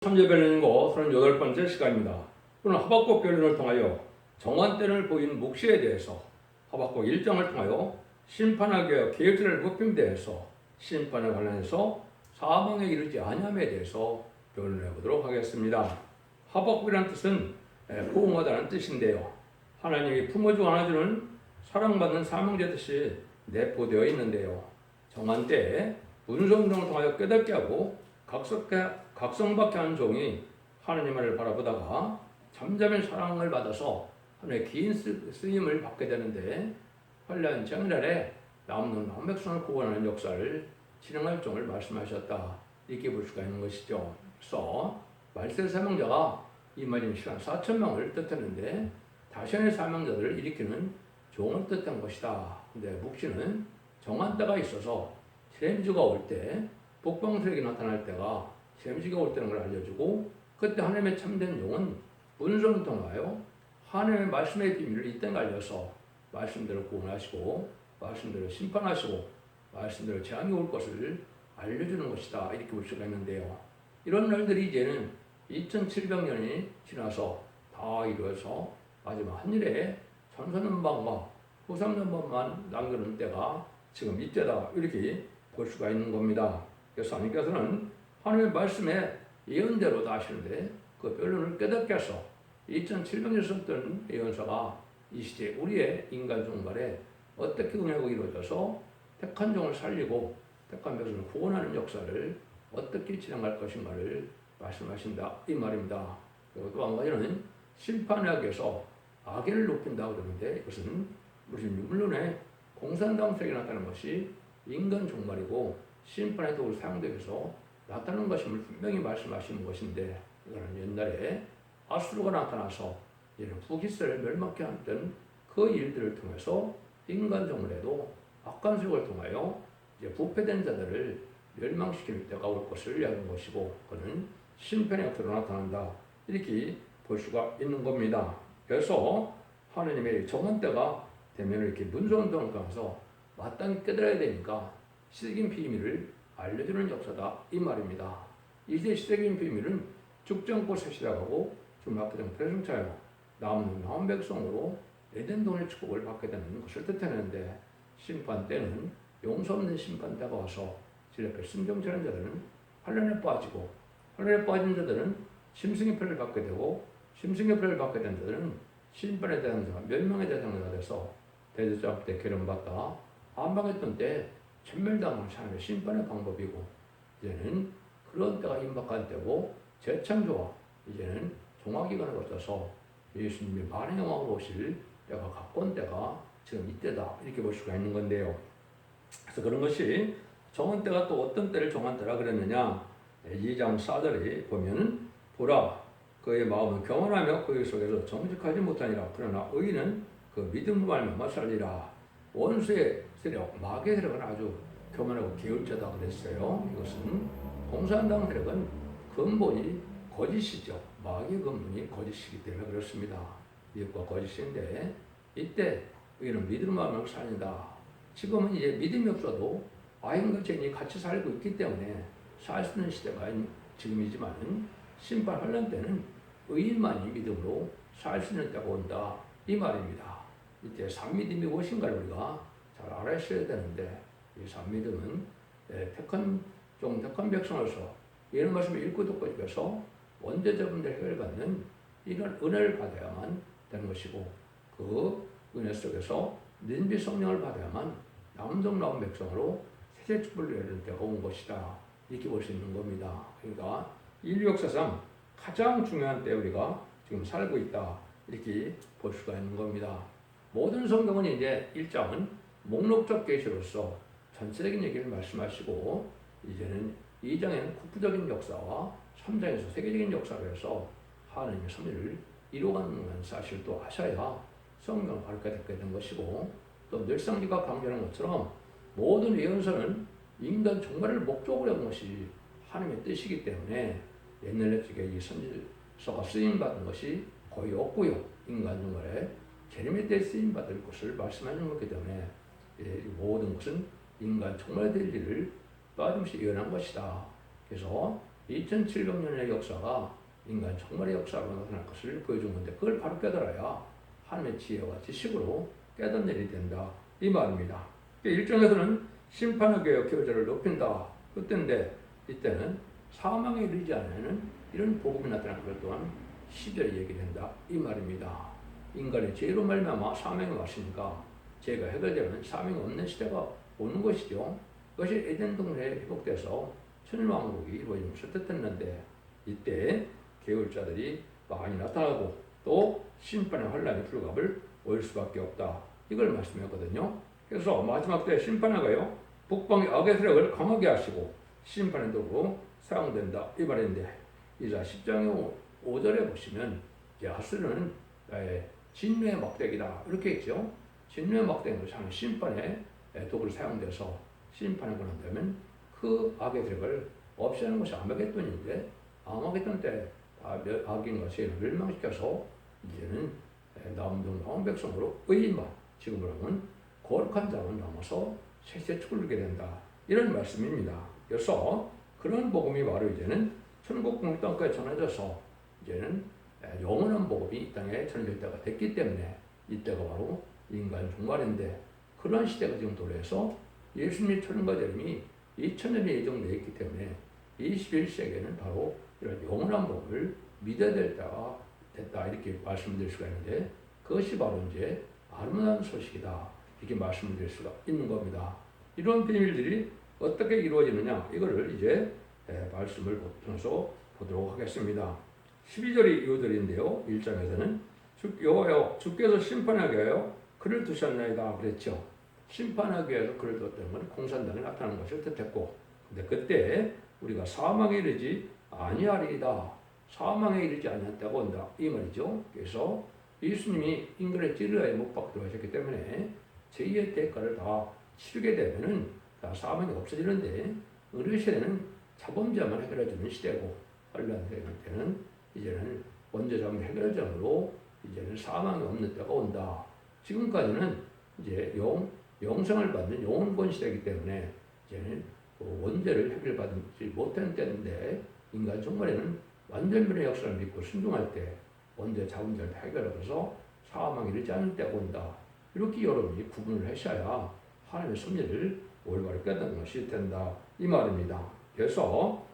삼재변론인고 38번째 시간입니다. 오늘 하박국 변론을 통하여 정한때를 보인 묵시에 대해서, 하박국 1장을 통하여 심판하게 계획들을 높임 대해서, 심판에 관련해서 사망에 이르지 아니함에 대해서 변론해 보도록 하겠습니다. 하박국이라는 뜻은 포옹하다는 뜻인데요. 하나님이 품어주고 안아주는 사랑받는 사명자듯이 내포되어 있는데요. 정한때에 문성동을 통하여 깨닫게 하고 각성받게 하는 종이 하나님 말을 바라보다가 잠잠한 사랑을 받아서 하나님의 긴 쓰임을 받게 되는데, 환란 장날에 남는 백성을 구원하는 역사를 진행할 종을 말씀하셨다, 이렇게 볼 수가 있는 것이죠. 그래서 말세 사명자가 이 말인 시간 4,000명을 뜻하는데, 다시의 사명자들을 일으키는 종을 뜻한 것이다. 근데 묵시는 정한 때가 있어서 시험주가 올 때, 복방세력이 나타날 때가 시험주가 올 때는 걸 알려주고, 그때 하나님의 참된 종은 문서를 통하여 하나님의 말씀의 비밀을 이때 알려서 말씀대로 구원하시고, 말씀대로 심판하시고, 말씀대로 재앙이 올 것을 알려주는 것이다, 이렇게 볼 수가 있는데요. 이런 날들이 이제는 2700년이 지나서 다 이루어서 마지막 한일에 천사년반과 후삼년반만 남겨놓은 때가 지금 이때다, 이렇게 볼 수가 있는 겁니다. 그래서 하나님께서는 하나님의 말씀에 예언대로 다 하시는데, 그 변론을 깨닫게 해서 2700년 썼던 예언서가 이 시대 우리의 인간 종말에 어떻게 은혜가 이루어져서 택한 종을 살리고 택한 백성을 구원하는 역사를 어떻게 진행할 것인가를 말씀하신다, 이 말입니다. 그리고 또 한 가지는 심판학에서 악인을 높인다고 그러는데, 이것은 무슨 물론에 공산당색이 나타나는 것이 인간 종말이고 심판의 도구를 사용되기 위해서 나타나는 것임을 분명히 말씀하시는 것인데, 이거는 옛날에 아수르가 나타나서 북이스라엘을 멸망케 했던 그 일들을 통해서 인간 종말에도 악한 세력을 통하여 이제 부패된 자들을 멸망시킬 때가 올 것을 이야기하는 것이고, 그는 심판의 역사로 나타난다, 이렇게 볼 수가 있는 겁니다. 그래서 하나님의 정한 때가 되면 이렇게 문서운동을 통해서 마땅히 깨달아야 되니까 시대적인 비밀을 알려주는 역사다, 이 말입니다. 이제 시대적인 비밀은 죽지 않고 세시라고 주마크된 배승차여 남은 백성으로 에덴동의 축복을 받게 되는 것을 뜻하는데, 심판 때는 용서 없는 심판 때가 와서 질 앞에 순종치는 자들은 환란에 빠지고, 환란에 빠진 자들은 심승의 표를 받게 되고, 심승의 표를 받게 된 자들은 심판에 대한 자가 멸망에 대상자가 돼서 대제사 앞에 계론받다 안방했던 때 천멸당하는 하나님의 심판의 방법이고, 이제는 그런 때가 임박한 때고, 재창조와 이제는 종화기간을 거쳐서 예수님이 만의 영광으로 오실 때가 가까운 때가 지금 이때다, 이렇게 볼 수가 있는 건데요. 그래서 그런 것이 정한 때가 또 어떤 때를 정한 때라 그랬느냐, 2장 4절에 보면은 보라, 그의 마음은 경건하며 그의 속에서 정직하지 못하니라. 그러나 의인은 그 믿음으로 말미암아 살리라. 원수의 세력, 마귀의 세력은 아주 교만하고 게을르다 그랬어요. 이것은 공산당 세력은 근본이 거짓이죠. 마귀의 근본이 거짓이기 때문에 그렇습니다. 미혹과 거짓인데, 이때 의인은 믿음으로 말미암아 살린다. 지금은 이제 믿음이 없어도 아인과 죄인이 같이 살고 있기 때문에 살 수 있는 시대가 지금이지만, 심판 환란 때는 의인만이 믿음으로 살 수 있는 때가 온다, 이 말입니다. 이때 산믿음이 무엇인가를 우리가 잘 알아야 되는데, 이 산믿음은 택한 종, 택한 백성으로서 이런 말씀을 읽고 듣고 있어서 원죄자분들 해결받는 이런 은혜를 받아야만 되는 것이고, 그 은혜 속에서 nin비 성령을 받아야만 남성 나온 백성으로 세세 축복을 이루는 때가 온 것이다, 이렇게 볼 수 있는 겁니다. 그러니까 인류 역사상 가장 중요한 때 우리가 지금 살고 있다, 이렇게 볼 수가 있는 겁니다. 모든 성경은 이제 1장은 목록적 계시로서 전체적인 얘기를 말씀하시고, 이제는 2장에는 국부적인 역사와 3장에서 세계적인 역사로 해서 하나님의 섭리를 이루어가는 사실도 아셔야 성경을 가르쳐야 되는 것이고, 또 늘상 우리가 강조하는 것처럼 모든 예언서는 인간 종말을 목적으로 한 것이 하나님의 뜻이기 때문에 옛날 쪽에 이 선지서가 쓰임받은 것이 거의 없고요. 인간 종말에 재림의 때 쓰임받을 것을 말씀하는 것이기 때문에 모든 것은 인간 종말에 될 일을 빠짐없이 예언한 것이다. 그래서 2700년의 역사가 인간 정말의 역사로 나타날 것을 보여준 건데 그걸 바로 깨달아야 하나님의 지혜와 지식으로 깨닫는 일이 된다 이 말입니다. 일정에서는 심판하게 교제를 높인다 그때인데 이때는 사망에 이르지 않는 이런 복음이 나타난 것 또한 시대의 얘기된다 이 말입니다. 인간의 죄로 말미암아 사망이 왔으니까 죄가 해결되면 사망이 없는 시대가 오는 것이죠. 그것이 에덴 동네에 회복돼서 천일왕국이 이루어지면서 뜻했는데 이때 계율자들이 많이 나타나고 또 심판의 환란이 불갑을 올 수밖에 없다. 이걸 말씀했거든요. 그래서 마지막 때 심판하가요 북방의 악의 세력을 강하게 하시고 심판의 도구로 사용된다 이 말인데 이자 10장의 5절에 보시면 야스는 진노의 막대기다 이렇게 했죠. 진노의 막대기로 사는 심판의 도구를 사용돼서 심판에 권한다면 그 악의 세력을 없애는 것이 아마겟돈인데 아마겟돈 때 악인과 죄를 멸망시켜서 이제는 남은 백성으로 의인만 지금으로 하면 거룩한 자만 남아서 세세 축을르게 된다 이런 말씀입니다. 그래서 그런 복음이 바로 이제는 천국 국민 땅까지 전해져서 이제는 영원한 복음이 이 땅에 전해질 때가 됐기 때문에 이때가 바로 인간 종말인데 그런 시대가 지금 도래해서 예수님의 초림과 재림이 2000년에 예정되어 있기 때문에 21세기에는 바로 이런 영원한 복음을 믿어야 될 때가 됐다 이렇게 말씀드릴 수가 있는데 그것이 바로 이제 아름다운 소식이다 이렇게 말씀드릴 수가 있는 겁니다. 이런 비밀들이 어떻게 이루어지느냐 이거를 이제 말씀을 통해서 보도록 하겠습니다. 12절이 이유들인데요. 1장에서는 여호와여 주께서 심판하게 하여 그를 두셨나이다 그랬죠. 심판하기 위해서 그를 뒀다는 건 공산당이 나타나는 것을 뜻했고 근데 그때 우리가 사망에 이르지 아니하리이다. 사망에 이르지 아니했다고 한다 이 말이죠. 그래서 예수님이 인간의 찔러에 못 박히도록 하셨기 때문에 죄의 대가를 다 치르게 되면은 다 사망이 없어지는데 우리 시대는 자범죄만 해결해주는 시대고 환란 때는 이제는 원죄자만 해결자로 이제는 사망이 없는 때가 온다. 지금까지는 이제 영생을 받는 영원권 시대이기 때문에 이제는 원죄를 해결받지 못하는 때인데 인간 정말에는 완전변의 역사를 믿고 순종할 때 원죄 자원죄를 해결하면서 사망이 이르지 않을 때가 온다. 이렇게 여러분이 구분을 하셔야 하나님의 섭리를 올바르게 깨닫는 것이 된다 이 말입니다. 그래서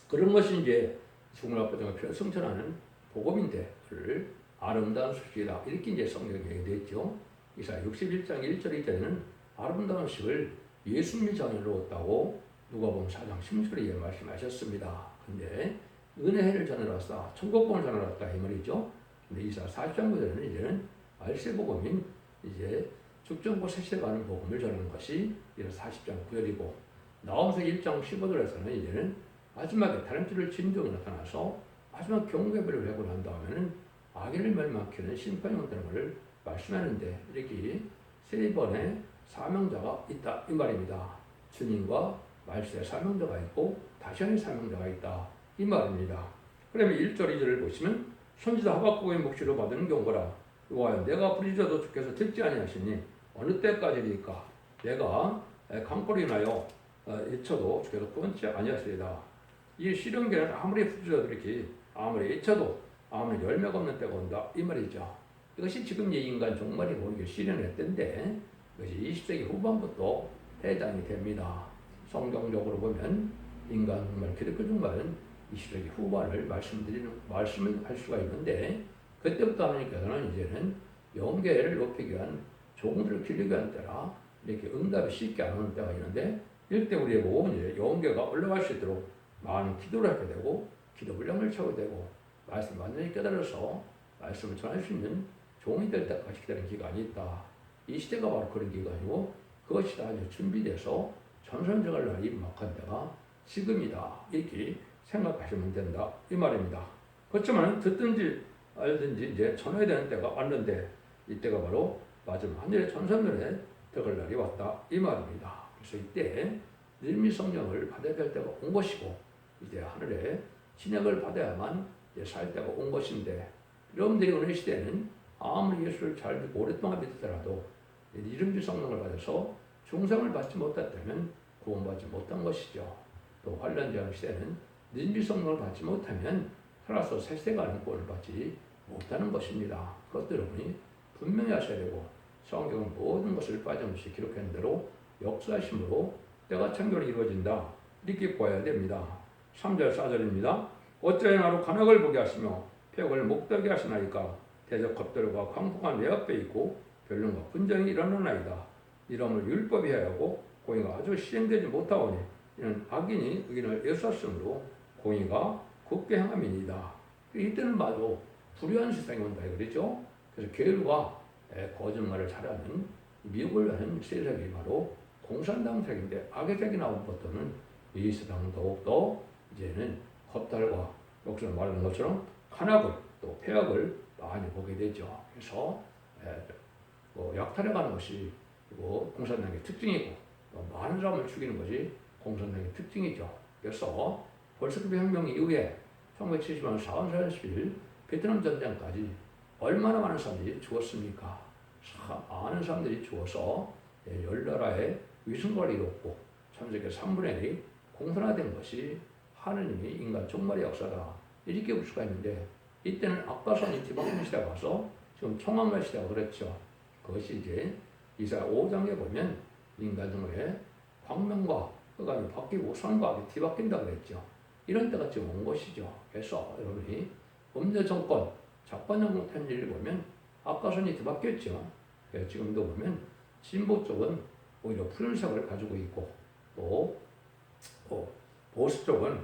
그런 것이 이제 죽음을 앞두고 승천하는 복음인데 그를 아름다운 소식이다 이렇게 이제 성경에 얘기되어 있죠. 이사야 61장 1절 2절에는 아름다운 소식을 예수님이 전해놓았다고 누가복음 4장 16절에 말씀하셨습니다. 근데 은혜를 전하러 왔다, 천국복음을 전하러 왔다 이 말이죠. 근데 이사야 40장 9절에는 이제는 말세복음인 이제 죽정고 세시에 가는 복음을 전하는 것이 이런 40장 9절이고 나홈서 1장 15절에서는 이제는 마지막에 다림줄을 진정이 나타나서 마지막 경배를 하고 난 다음에는 악인을 멸망시키는 심판이 온다는 것을 말씀하는데 이렇게 세 번의 사명자가 있다 이 말입니다. 주님과 말세의 사명자가 있고 다시 한의 사명자가 있다 이 말입니다. 그러면 1절 2절을 보시면 선지자 하박국의 묵시로 받은 경고라 여호와여 내가 부르짖어도 주께서 듣지 아니하시니 어느 때까지니까 내가 강포로 인하여 외쳐도 주께서 끊지 아니하시리다. 이 시련계는 아무리 부르짖어도 이렇게 아무리 외쳐도 아무리 열매가 없는 때가 온다 이 말이죠. 이것이 지금 이 인간 종말이고 이게 시련의 때인데 이것이 20세기 후반부터 해당이 됩니다. 성경적으로 보면 인간 종말, 기독교 종말은 20세기 후반을 말씀을 할 수가 있는데 그때부터 하나님께서는 이제는 영계를 높이기 위한 종들을 기르기 위한 때라 이렇게 응답이 쉽게 안 오는 때가 있는데 이때 우리의 보고 이제 영계가 올라갈 수 있도록 많은 기도를 하게 되고 기도 분량을 채우게 되고 말씀을 완전히 깨달아서 말씀을 전할 수 있는 종이 될 때까지 기다리는 기간이 있다. 이 시대가 바로 그런 기간이고 그것이 다 이제 준비돼서 전선정할 날이 막한 때가 지금이다. 이렇게 생각하시면 된다. 이 말입니다. 그렇지만 듣든지 알든지 이제 전해야 되는 때가 왔는데 이때가 바로 마지막 하늘의 전선면에 들어갈 날이 왔다. 이 말입니다. 그래서 이때 느헤미야 성령을 받아야 될 때가 온 것이고 이제 하늘에 진액을 받아야만 이제 살 때가 온 것인데 여러분들이 오늘 시대에는 아무리 예수를 잘 믿고 오랫동안 믿더라도 느헤미야 성령을 받아서 중생을 받지 못했다면 구원받지 못한 것이죠. 또 환란 제한 시대는 민주 성령을 받지 못하면 살아서 세세가는 꼴을 받지 못하는 것입니다. 그것도 여러분이 분명히 하셔야 되고 성경은 모든 것을 빠짐없이 기록한 대로 역사심으로 때가 창조로 이루어진다. 이렇게 보아야 됩니다. 3절 4절입니다. 어찌하여 나로 간악을 보게 하시며 폐역을 목되게 하시나이까 대적 겉들과 광풍과 내 앞에 있고 변론과 분쟁이 일어나나이다. 이러므로 율법이 해하고 공의가 아주 시행되지 못하오니 이는 악인이 의인을 애수하심으로 공의가 굳게 행함이니이다. 이때는 마저 불의한 세상이 온다 그랬죠. 그래서 게으르가 거짓말을 잘하는 미혹을 하는 세력이 바로 공산당 세력인데 악의 세력이 나온 것들은 이 세상은 더욱더 이제는 겁탈과 여기서 말하는 것처럼 간악을 또 폐역을 많이 보게 되죠. 그래서 약탈해가는 것이 공산당의 특징이고 또 많은 사람을 죽이는 것이 공산당의 특징이죠. 그래서 볼셰비크 혁명 이후에 1970년 4월 40일 베트남 전쟁까지 얼마나 많은 사람들이 죽었습니까? 많은 사람들이 죽어서 열나라의 위승과를 이뤘고 전 세계 3분의 1이 공산화된 것이 하느님이 인간 종말의 역사다. 이렇게 볼 수가 있는데 이때는 악가선이 뒤바뀌는 시대가 와서 지금 총학말 시대가 그랬죠. 그것이 이제 이사야 5장에 보면 인간 종말의 광명과 흑암이 바뀌고 선과 악이 뒤바뀐다 그랬죠. 이런 때가 지금 온 것이죠. 그래서 여러분이 범죄 정권, 작반정권 편지를 보면 악가선이 뒤바뀌었죠. 지금도 보면 진보 쪽은 오히려 푸른색을 가지고 있고 또 보수 쪽은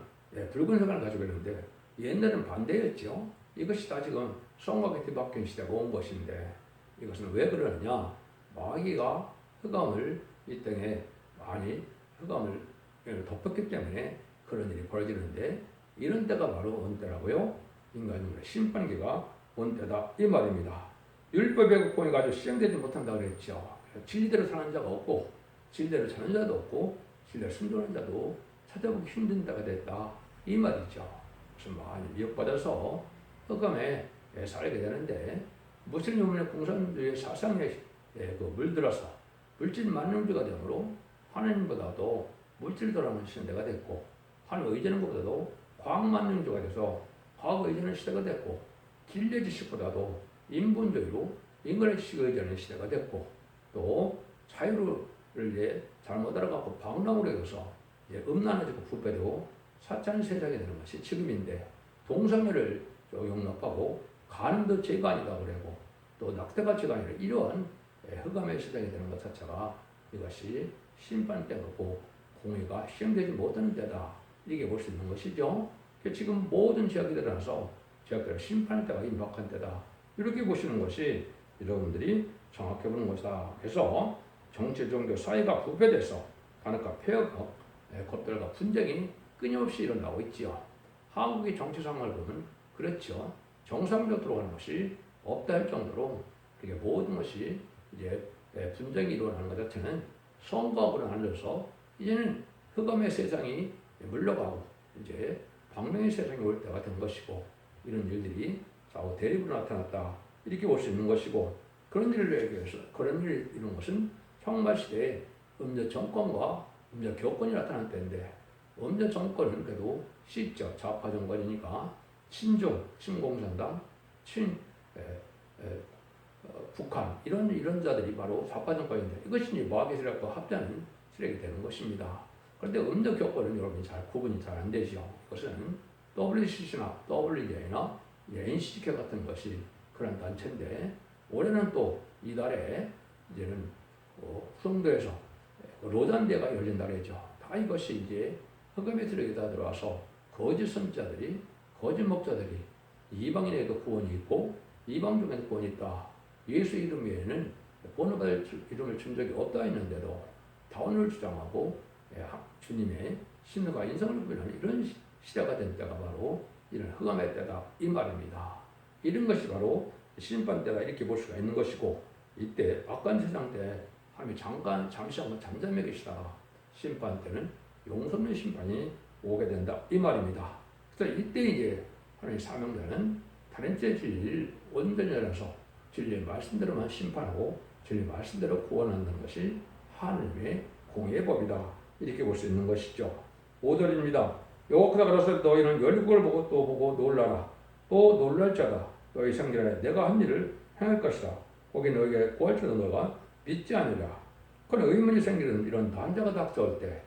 붉은색을 가지고 있는데 옛날은 반대였죠. 이것이 다 지금 성곽에 뒤바뀐 시대가 온 것인데 이것은 왜 그러느냐? 마귀가 흑암을 이 땅에 많이 흑암을 덮었기 때문에 그런 일이 벌어지는데 이런 때가 바로 온 때라고요. 인간의 심판기가 온 때다 이 말입니다. 율법의 공의가 아주 시행되지 못한다 그랬죠. 진리대로 사는 자가 없고 진리대로 사는 자도 없고 진리대로 순종하는 자도 찾아보기 힘든 때가 됐다 이 말이죠. 그래서 많이 미혹받아서 흑암에 살게 되는데 무슬림의 공산주의 사상에 물들어서 물질 만능주가 되므로 하나님보다도 물질 돌아가는 시대가 됐고 하나님 의지하는 것보다도 과학 만능주가 돼서 과학 의지하는 시대가 됐고 진리 지식보다도 인본주의로 인간의 지식을 의지하는 시대가 됐고 또 자유를 잘못 알아갖고 방랑으로 해서 음란해지고 부패되고 사찬 세상이 되는 것이 지금인데 동성애를 용납하고 간음도 죄가 아니다 그러고 또 낙태가 죄가 아니라 이러한 흑암의 시장이 되는 것 자체가 이것이 심판 때고 공의가 시행되지 못하는 때다 이렇게 볼 수 있는 것이죠. 지금 모든 지역이 일어나서 지역들의 심판의 때가 임박한 때다 이렇게 보시는 것이 여러분들이 정확해 보는 것이다. 그래서 정치, 종교, 사회가 부패돼서 간악과 폐역, 것들과 분쟁이 끊임없이 일어나고 있지요. 한국의 정치 상황을 보면 그렇죠. 정상적으로 들어가는 것이 없다 할 정도로 그게 모든 것이 이제 분쟁이 일어나는 것 자체는 선거하고는 달라서 이제는 흑암의 세상이 물러가고 이제 광명의 세상이 올 때가 된 것이고 이런 일들이 좌우 대립으로 나타났다 이렇게 볼 수 있는 것이고 그런 일을 얘기해서 그런 일을 이룬 것은 청말 시대에 음녀 정권과 음녀 교권이 나타난 때인데 음녀 정권은 그래도 시적 좌파 정권이니까 친중, 친공산당, 북한 이런 자들이 바로 좌파 정권인데 이것이 마귀 세력과 합자는 세력이 되는 것입니다. 그런데 음녀 교권은 여러분이 잘 구분이 잘 안 되죠. 이것은 WCC나 WJ나 NCK 같은 것이 그런 단체인데 올해는 또 이달에 이제는 후성도에서 로잔대가 열린다 그랬죠. 다 이것이 이제 흑암의 세력이 다 들어와서 거짓 선지자들이 거짓 목자들이 이방인에도 구원이 있고 이방 중에도 구원이 있다. 예수 이름 외에는 구원받을 이름을 준 적이 없다 했는데도 다원을 주장하고 주님의 신과 인성을 구별하는 이런 시대가 된 때가 바로 이런 흑암의 때다 이 말입니다. 이런 것이 바로 심판 때다 이렇게 볼 수가 있는 것이고 이때 악한 세상 때 하나님이 잠시 한번 잠잠해 계시다가 심판 때는 용서없는 심판이 오게 된다 이 말입니다. 그래서 이때 이제 하나님의 사명자는 다른 때 진리를 온전히 알아서 진리의 말씀대로만 심판하고 진리의 말씀대로 구원한다는 것이 하나님의 공의의 법이다 이렇게 볼 수 있는 것이죠. 5절입니다. 여호와께서 가라사대 너희는 열국을 보고 또 보고 놀라라. 또 놀랄 자다. 너희 생전에 내가 한 일을 행할 것이다. 거기 너희에게 구할지라도 너가 믿지 않으라. 그런 의문이 생기는 이런 난자가 닥쳐올 때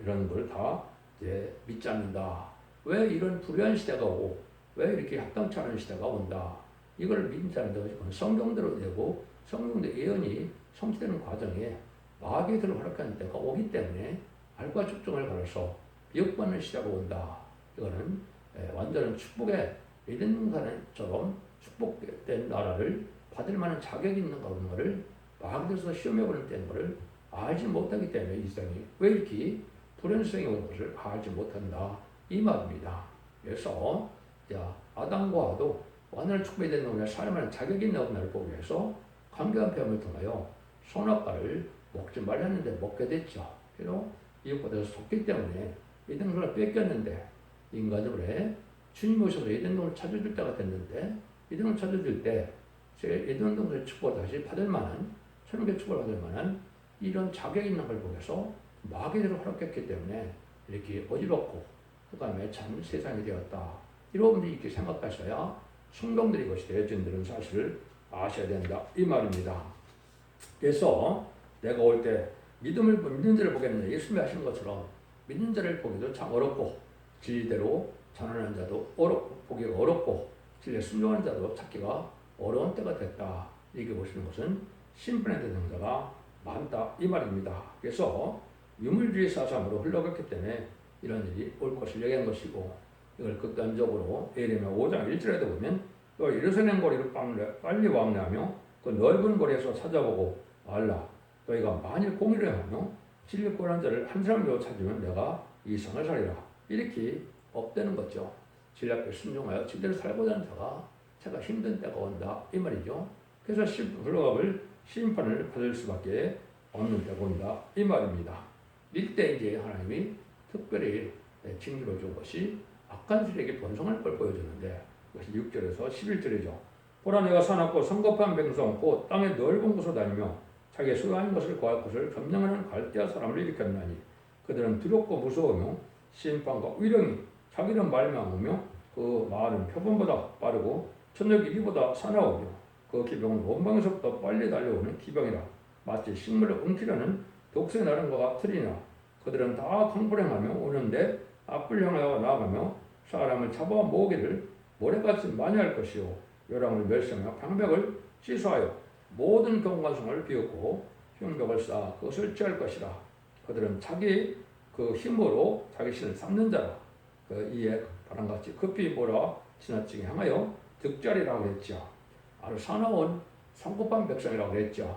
이런 걸 다 이제 믿지 않는다. 왜 이런 불의한 시대가 오고 왜 이렇게 합당치 않은 시대가 온다. 이걸 믿지 않는다. 성경대로 되고 성경대 예언이 성취되는 과정에 마귀의 들을 허락하는 때가 오기 때문에 알과 축종을 갈아서 미혹받는 시대가 온다. 이거는 완전한 축복의 에덴 동산처럼 축복된 나라를 받을 만한 자격이 있는가 없는 것을 마귀에서 시험해보는 때는 것을 알지 못하기 때문에 이 세상이 왜 이렇게 불행성이 오는 것을 알지 못한다. 이 말입니다. 그래서 아담과 하와도 완전한 축복이 된 놈에 살만한 자격이 있는 놈을 보기 위해서 강경한 표현을 통하여 선악과를 먹지 말라는데 먹게 됐죠. 그래서 이웃보다서 속기 때문에 에덴 동산을 뺏겼는데 인간으로 주님 오셔서 에덴 동산을 찾아줄 때가 됐는데 에덴 동산을 찾아줄 때 에덴 동산의 축복을 다시 받을 만한 천국의 축복을 받을 만한 이런 자격이 있는 걸 보면서 마귀대로 허락했기 때문에 이렇게 어지럽고 그 다음에 참 세상이 되었다. 여러분들이 이렇게 생각하셔야 성경들이 것이 되어진다는 사실을 아셔야 된다. 이 말입니다. 그래서 내가 올 때 믿는 자를 보겠느냐. 예수님이 하신 것처럼 믿는 자를 보기도 참 어렵고 진리대로 전하는 자도 어렵고 보기가 어렵고 진리에 순종하는 자도 찾기가 어려운 때가 됐다. 이렇게 보시는 것은 심판에 대한 자가 많다. 이 말입니다. 그래서 유물주의 사상으로 흘러갔기 때문에 이런 일이 올 것을 얘기한 것이고 이걸 극단적으로 예레미야 5장 1절에도 보면 또 예루살렘 거리로 빨리 왕래하며 그 넓은 거리에서 찾아보고 말라. 너희가 만일 공의를 하며 진리 꼴한 자를 한 사람이라도 찾으면 내가 이 성을 살리라. 이렇게 업되는 거죠. 진리 앞에 순종하여 진리를 살고자 하는 자가 힘든 때가 온다. 이 말이죠. 그래서 흘러가볼 심판을 받을 수밖에 없는 때가 온다. 이 말입니다. 이때 이제 하나님이 특별히 징조를 준 것이 악한 세력의 번성할 걸 보여주는데 그것이 6절에서 11절이죠. 보라 내가 사납고 성급한 백성 곧 땅의 넓은 곳으로 다니며 자기의 소유한 것을 구할 것을 점령하는 갈대아 사람을 일으켰나니 그들은 두렵고 무서우며 심판과 위령이 자기를 말미암으며 그 말은 표범보다 빠르고 저녁 이리보다 사나우며 그 기병은 원방에서부터 빨리 달려오는 기병이라 마치 식물을 엉키려는 독수리 나는 것 같으리나 그들은 다 강불행하며 오는데 앞을 향하여 나아가며 사람을 잡아 모으기를 모래같이 많이 할 것이요 요랑을 멸시하며 방백을 취소하여 모든 경관성을 비웃고 흉벽을 쌓아 그것을 취할 것이라 그들은 자기 그 힘으로 자기 신을 삼는 자라 그 이에 바람같이 급히 몰아 지나치게 향하여 득자리라고 했죠. 아주 사나운 성급한 백성이라고 했죠.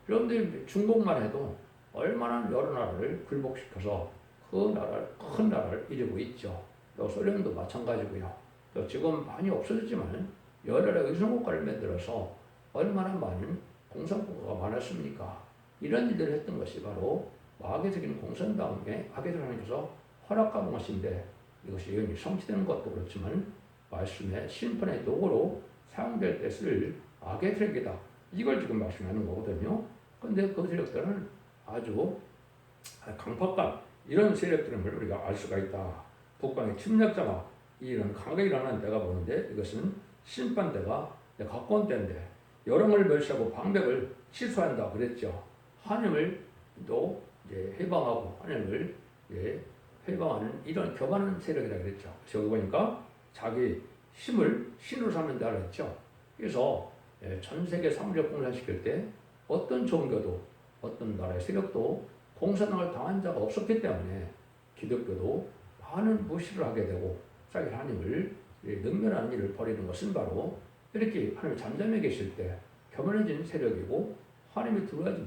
여러분들 중국만 해도 얼마나 여러 나라를 굴복시켜서 그 나라를 큰 나라를 이루고 있죠. 또 소련도 마찬가지고요. 또 지금 많이 없어졌지만 여러 나라 의성국가를 만들어서 얼마나 많은 공산국가가 많았습니까? 이런 일들을 했던 것이 바로 마귀의 세계는 공산당의 악의 하나님께서 허락한 것인데 이것이 예언이 성취되는 것도 그렇지만 말씀의 심판의 도구로 사용될 때 쓸 악의 세계다. 이걸 지금 말씀하는 거거든요. 그런데 그 세력들은 아주 강팍한 이런 세력들을 우리가 알 수가 있다. 북방의 침략자가 이런 강하게 일어나는 때가 보는데 이것은 심판대가 가까운 때인데 여령을 멸시하고 방백을 취소한다 그랬죠. 하나님을 또 이제 해방하고 하나님을 해방하는 이런 교만한 세력이라 그랬죠. 저기 보니까 자기 힘을 신으로 삼는다 그랬죠. 그래서 전 세계 사물을 공산시킬 때 어떤 종교도 어떤 나라의 세력도 공산당을 당한 자가 없었기 때문에 기독교도 많은 무시를 하게 되고 자기 하나님을 능멸하는 일을 벌이는 것은 바로 이렇게 하나님이 잠잠해 계실 때 교만해진 세력이고 하나님이 들어갈지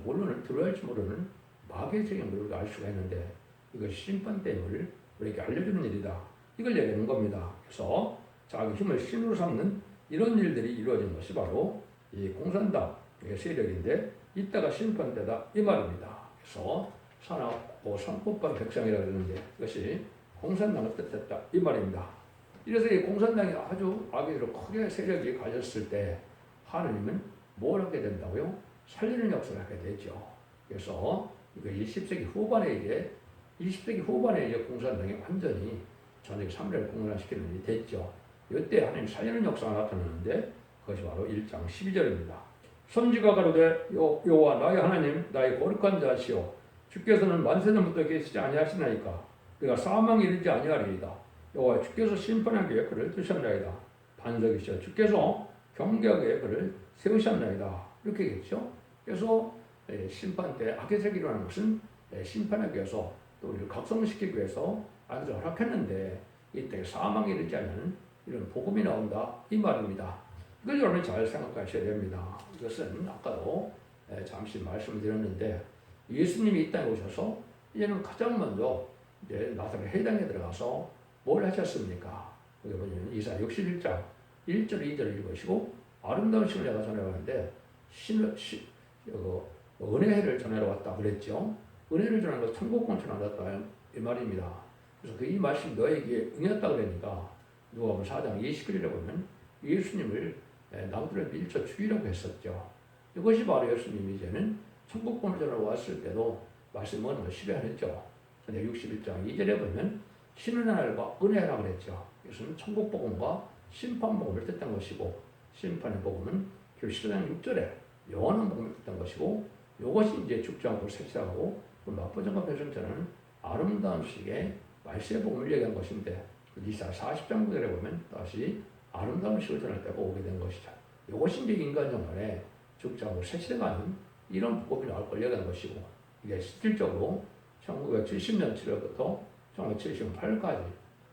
모르는 마귀의 세력을 우리가 알 수가 있는데 이것이 심판됨을 우리에게 알려주는 일이다. 이걸 얘기하는 겁니다. 그래서 자기 힘을 신으로 삼는 이런 일들이 이루어진 것이 바로 이 공산당의 세력인데 이때가 심판때다 이 말입니다. 그래서 사납고 성급한 백성이라고 그러는데 이것이 공산당을 뜻했다 이 말입니다. 이래서 이 공산당이 아주 악의로 크게 세력이 가졌을 때 하느님은 뭘 하게 된다고요? 살리는 역사를 하게 되죠. 그래서 이거 20세기 후반에 이제 공산당이 완전히 저녁 3일을 공론화시키는 일이 됐죠. 이때 하나님 살리는 역사가 나타나는데 그것이 바로 1장 12절입니다. 선지가 가로되 여호와 나의 하나님 나의 거룩한 자시오 주께서는 만세전부터 계시지 아니하시나이까 그가 사망에 이르지 아니하리이다. 여호와 주께서 심판하기에 그를 두셨나이다. 반석이시여 주께서 경계하기에 그를 세우셨나이다. 이렇게겠죠. 그래서 심판 때 악의 색이 일어나는 것은 심판하기 위해서 또 우리를 각성시키기 위해서 아주 허락했는데 이때 사망에 이르지 않는 이런 복음이 나온다 이 말입니다. 이걸 여러분이 잘 생각하셔야 됩니다. 이것은 아까도 잠시 말씀을 드렸는데 예수님이 이 땅에 오셔서 이제는 가장 먼저 이제 나사렛 회당에 들어가서 뭘 하셨습니까? 여기 보면 이사야 61장 1절 2절 읽으시고 아름다운 신을 내가 전하러 왔는데 은혜를 전하러 왔다 그랬죠. 은혜를 전하는 것 천국권 전하렀다 이 말입니다. 그래서 이 말씀 너에게 응했다 그러니까 누가복음 4장 29절에 보면 예수님을 남들을 밀쳐 죽이려고 했었죠. 이것이 바로 예수님이 이제는 천국권을 전하러 왔을 때도 말씀은 실현했죠. 근데 61장 2절에 보면 신의 날과 은혜라 그랬죠. 이것은 천국 복음과 심판 복음을 뜻한 것이고 심판의 복음은 계시록 6절에 영원한 복음을 뜻한 것이고 이것이 이제 죽지 않고 색시하고 마포정과 배승자는 아름다운 식의 말세의 복음을 얘기한 것인데 이사야 40장 9절에 보면 다시 아름다운 식을 전할 때가 오게 된 것이죠. 이것이 이제 인간 정말에 죽지 않고 색시되가는 이런 복음이 나올 걸 얘기한 것이고 이게 실질적으로 1970년 7월부터 1978년까지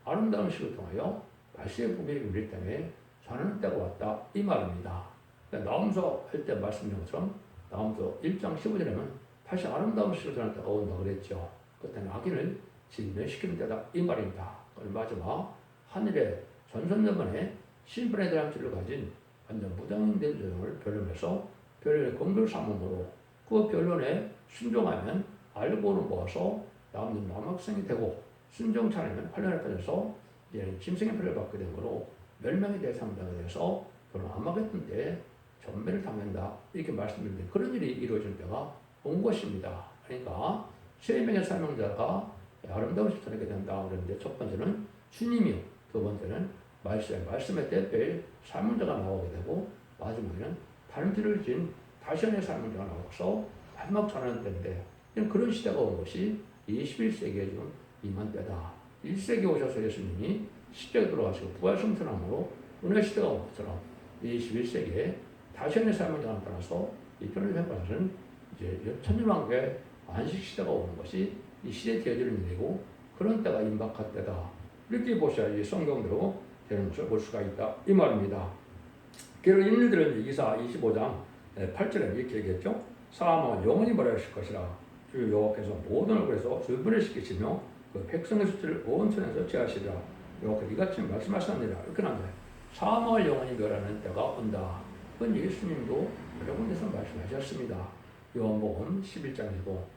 아름다운 식을 통하여 말세의 복음이 우리 땅에 전하는 때가 왔다 이 말입니다. 나홈서 할 때 말씀드린 것처럼 나홈서 1장 15절에는 다시 아름다운 식을 전할 때가 온다 그랬죠. 그때는 악인을 진멸시키는 때다 이 말입니다. 마지막 하늘의 전선전번에 심판에 대한 진리를 가진 완전 무장된 조정을 변론해서 변론의 근거를 삼음으로 그 변론에 순종하면 알고는 모아서 남는 남학생이 되고 순종치 않으면 환란에 빠져서 이제는 짐승의 표를 받게 된 거로 멸망의 대상자가 돼서 그런 아마겟돈 때 전멸을 당한다 이렇게 말씀드리는데 그런 일이 이루어질 때가 온 것입니다. 그러니까 세 명의 사명자가 아름다운 식을 전하게 된다 그러는데 첫 번째는 주님이요, 두 번째는 말씀의 대표의 사명자가 나오게 되고 마지막에는 다른 길을 진 다시안의 사명자가 나와서 마지막 전하는 때인데 그런 시대가 온 것이 21세기에 지금 임한 때다. 1세기에 오셔서 예수님이 십자가에 돌아가시고 부활승천함으로 은혜 시대가 온 것처럼 21세기에 다시안의 사명자가 나타나서 이 편을 행하는 이제 천년왕국의 안식 시대가 오는 것이 이 시대에 되어지는 일이고 그런 때가 임박할 때다. 이렇게 보셔야지 성경대로 되는 것을 볼 수가 있다. 이 말입니다. 그리고 인류들은 이사 25장 8절에 이렇게 얘기했죠. 사망은 영원히 벌하실 것이라 주 여호와께서 모든 얼굴에서 주분을 시키시며 그 백성의 수치를 온 천에서 제하시리라. 여호와께서 이같이 말씀하셨느니라. 이렇게 나옵니다. 사망을 영원히 멸하는 때가 온다. 그건 예수님도 여러 군데서 말씀하셨습니다. 요한복음 11장이고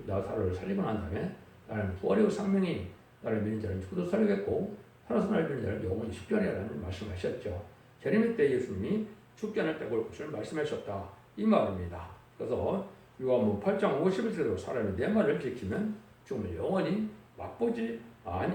나사로를 살리고 난 다음에 나는 부활이고 생명이 나를 믿는 자는 죽어도 살리겠고 살아서 나를 믿는 자는 영원히 죽지 아니하리라는 말씀하셨죠. 재림의 때 예수님이 죽지 않을 때가 올 것을 말씀하셨다. 이 말입니다. 그래서 요한복음 8장 51절에도 사람이 내 말을 지키면 죽음을 영원히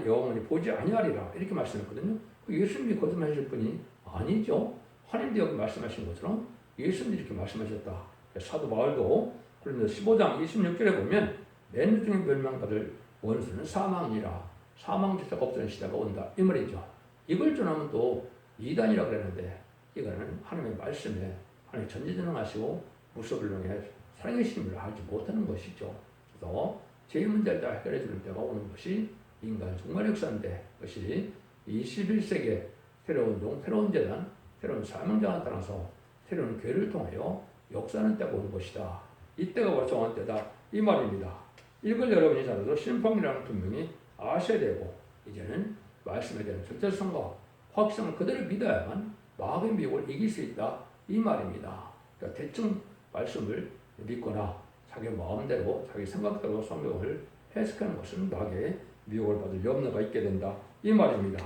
영원히 보지 아니하리라 이렇게 말씀했거든요. 예수님이 거듭나실 분이 아니죠. 하나님도 여기 말씀하신 것처럼 예수님이 이렇게 말씀하셨다. 사도 바울도 그런데 15장 26절에 보면 맨 중에 멸망받을 원수는 사망이라 사망 자체가 없어지는 시대가 온다 이 말이죠. 이걸 전하면 또 이단이라고 그랬는데 이거는 하나님의 말씀에 하나님 전지전능하시고 무소불능의 사랑의 신임을 하지 못하는 것이죠. 그래서 제 문제를 다 해결해 주는 때가 오는 것이 인간 종말 역사인데 그것이 21세기에 새로운 재단, 새로운 사명자가 나타나서 새로운 교회를 통하여 역사하는 때가 오는 것이다. 이때가 바로 정한 때다. 이 말입니다. 이걸 여러분이 잘해서 심판이라는 분명히 아셔야 되고 이제는 말씀에 대한 절대성과 확성을 그대로 믿어야만 마귀의 미혹을 이길 수 있다. 이 말입니다. 그러니까 대충 말씀을 믿거나 자기 마음대로 자기 생각대로 성경을 해석하는 것은 마귀의 미혹을 받을 염려가 있게 된다. 이 말입니다.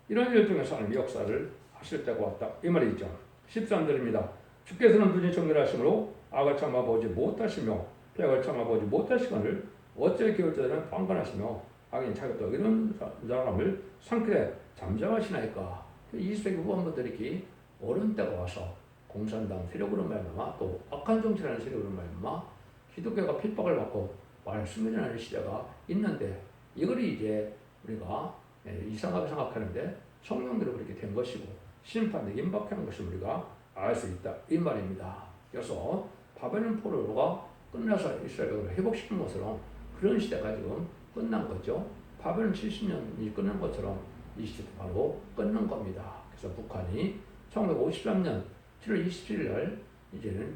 이런 일 중에서 하나님이 역사를 하실 때가 왔다. 이 말이죠. 13절입니다. 주께서는 눈이 정결하심으로 악을 참아보지 못하시며 폐악을 참아보지 못하시거늘 어째 기울자들은 방관하시며 하긴 차겠다. 이런 사람을 상쾌에 잠잠하시나이까. 20세기 후반부터 이렇게 어려운 때가 와서 공산당 세력으로 말미암아 또 악한 정치라는 세력으로 말미암아 기독교가 핍박을 받고 많이 숨겨지는 시대가 있는데 이걸 이제 우리가 이상하게 생각하는데 성령대로 그렇게 된 것이고 심판에 임박하는 것을 우리가 알 수 있다 이 말입니다. 그래서 바벨론 포로가 끝나서 이스라엘을 회복시킨 것처럼 그런 시대가 지금 끝난 거죠. 바벨론 70년이 끝난 것처럼 이 시대도 바로 끝난 겁니다. 그래서 북한이 1953년 7월 27일 날 이제는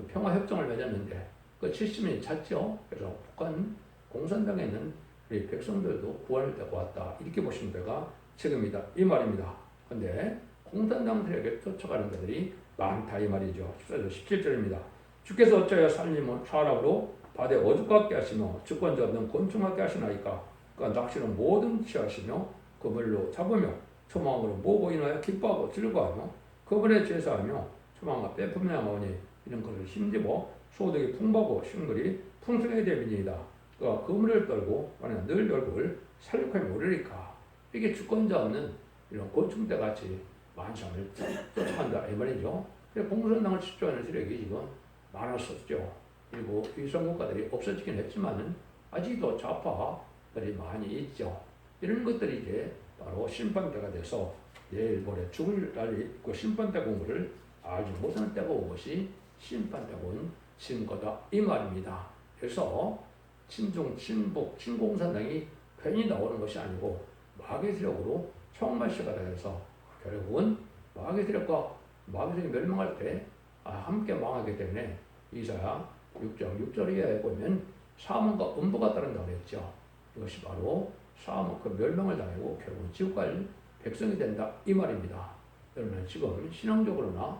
평화협정을 맺었는데 그 70년이 찼죠. 그래서 북한 공산당에 있는 우리 백성들도 구원을 되고 왔다. 이렇게 보시면 되가 지금이다. 이 말입니다. 근데 공산당들에게 쫓아가는 자들이 많다. 이 말이죠. 14절 17절입니다. 주께서 어찌하여 살림을 사람으로 바다에 어죽같게 하시며 주권자 없는 곤충 같게 하시나이까. 그러니까 낚시로 모든 취하시며 그물로 잡으며 초망으로 모고 인하여 기뻐하고 즐거워하며 그분의 제사하며 초망과 빼품을 향하오니 이런 것을 힘입어 소득이 풍부하고 식물이 풍성하게 되미니이다. 그가 그물을 떨고 만약 늘 얼굴 살육하며 오르리까. 이게 주권자 없는 이런 곤충대 같이 만상을 쫓아간다 이 말이죠. 공산당을 집중하는 세력이 지금 많았었죠. 그리고 위성 국가들이 없어지긴 했지만은 아직도 좌파들이 많이 있죠. 이런 것들이 이제 바로 심판대가 돼서 내일 모레 죽을 날이 있고 심판대 공부를 알지 못하는 때가 온 것이 심판대가 온 증거다 이 말입니다. 그래서 친중, 친북, 친공산당이 괜히 나오는 것이 아니고 마귀의 세력으로 총말시가 돼서 결국은 마귀의 세력과 마귀의 세력이 멸망할 때 함께 망하기 때문에 이사야 6장 6절에 보면 사망과 음부가 따른다고 했죠. 이것이 바로 사망, 그 멸망을 당하고 결국은 지옥 갈 백성이 된다 이 말입니다. 여러분 지금 신앙적으로나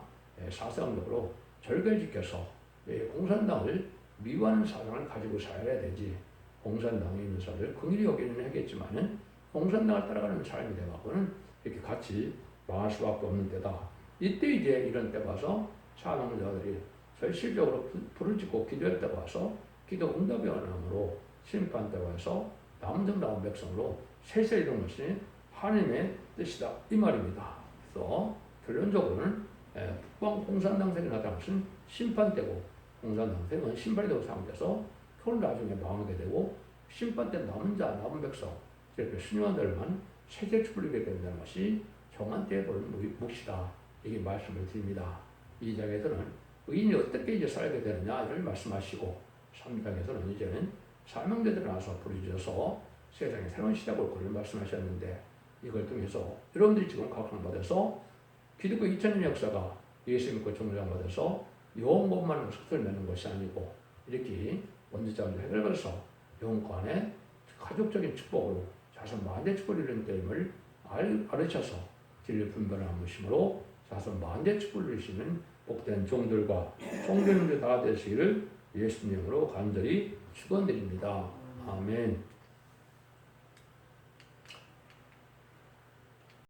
사상적으로 절개를 지켜서 공산당을 미워하는 사상을 가지고 살아야 되지. 공산당에 있는 사람들 긍휼히 여기는 하겠지만은 공산당을 따라가는 삶이 되고는 이렇게 같이 망할 수밖에 없는 때다. 이때 이제 이런 때 와서 사명자들이 실질적으로 불을 짓고 기도할 때 와서 기도 응답이 원함으로 심판 때 와서 남은 백성으로 세세 이룬 것이 하나님의 뜻이다 이 말입니다. 그래서 결론적으로는 북방 공산당 세력이 나타난 것은 심판 때고 공산당 세력은 심판이 되고 상대해서 그걸 나중에 망하게 되고 심판 때 남은 백성 이렇게 순교한들만 세계 추불리게 된다는 것이 정한 때에 보는 몫이다. 이게 말씀을 드립니다. 2장에서는 의인이 어떻게 이제 살게 되느냐를 말씀하시고 3장에서는 이제는 사명자들이 나와서 부르짖어서 세상에 새로운 시작을 올 것을 말씀하셨는데 이걸 통해서 여러분들이 지금 각성받아서 기독교 2000년 역사가 예수 믿고 정죄받아서 영원만을 속설 내는 것이 아니고 이렇게 원죄자들 해결받아서 영원간에 가족적인 축복으로 자손 만대 축복을 이루는 때임을 알으셔서 진리 분별을 하심으로 자손 만대 축복을 이루시는 복된 종들과 성도님들 다 되시기를 예수님으로 간절히 축원드립니다. 아멘.